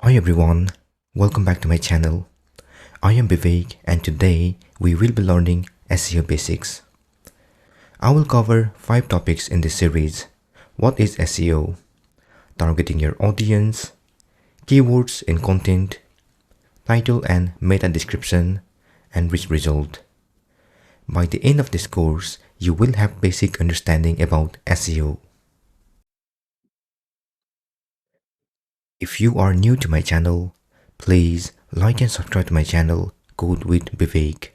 Hi everyone, welcome back to my channel. I am Vivek and today we will be learning SEO Basics. I will cover 5 topics in this series. What is SEO? Targeting your audience, keywords in content, title and meta description, and rich result. By the end of this course, you will have basic understanding about SEO. If you are new to my channel, please like and subscribe to my channel, Code with Vivek.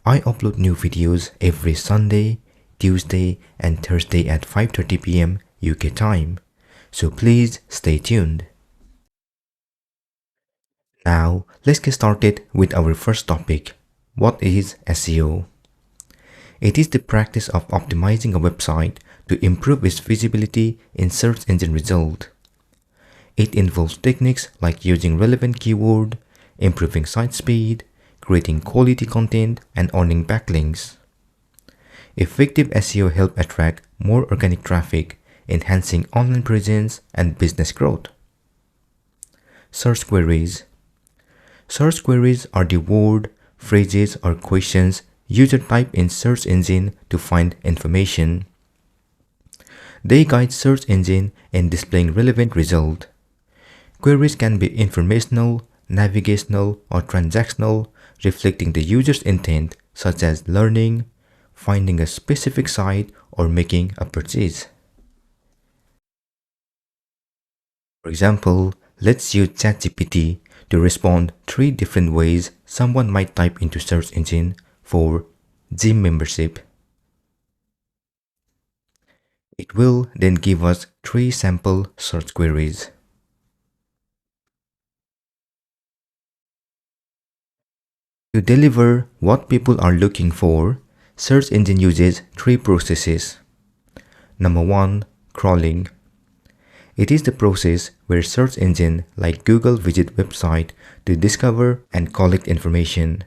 I upload new videos every Sunday, Tuesday and Thursday at 5:30 p.m. UK time, so please stay tuned. Now let's get started with our first topic. What is SEO? It is the practice of optimizing a website to improve its visibility in search engine results. It involves techniques like using relevant keyword, improving site speed, creating quality content, and earning backlinks. Effective SEO helps attract more organic traffic, enhancing online presence and business growth. Search queries. Search queries are the word, phrases, or questions users type in search engine to find information. They guide search engine in displaying relevant results. Queries can be informational, navigational, or transactional, reflecting the user's intent, such as learning, finding a specific site, or making a purchase. For example, let's use ChatGPT to respond 3 different ways someone might type into search engine for gym membership. It will then give us 3 sample search queries. To deliver what people are looking for, search engine uses 3 processes. Number 1. Crawling. It is the process where search engine like Google visit website to discover and collect information.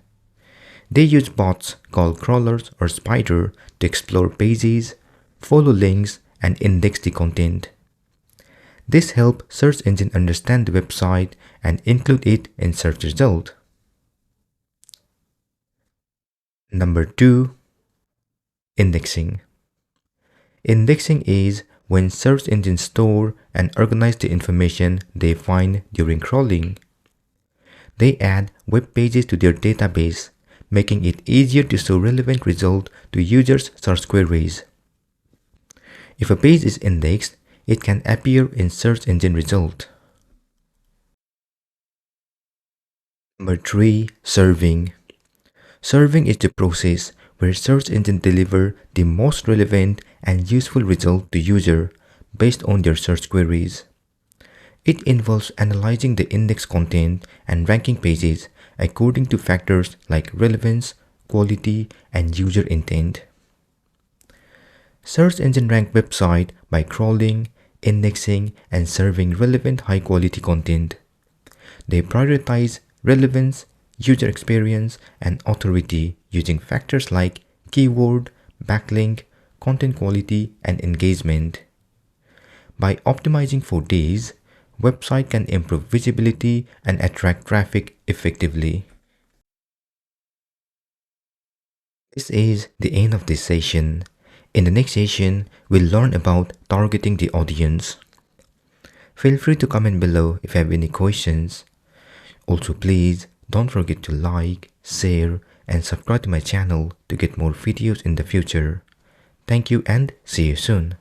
They use bots called crawlers or spider to explore pages, follow links, and index the content. This helps search engine understand the website and include it in search result. Number 2. Indexing. Indexing is when search engines store and organize the information they find during crawling. They add web pages to their database, making it easier to show relevant results to users' search queries. If a page is indexed, it can appear in search engine result. Number 3. Serving. Serving is the process where search engines deliver the most relevant and useful result to user based on their search queries. It involves analyzing the index content and ranking pages according to factors like relevance, quality, and user intent. Search engine rank website by crawling, indexing, and serving relevant high-quality content. They prioritize relevance, user experience, and authority using factors like keyword, backlink, content quality, and engagement. By optimizing for these, website can improve visibility and attract traffic effectively. This is the end of this session. In the next session, we'll learn about targeting the audience. Feel free to comment below if you have any questions. Also, please don't forget to like, share, and subscribe to my channel to get more videos in the future. Thank you and see you soon.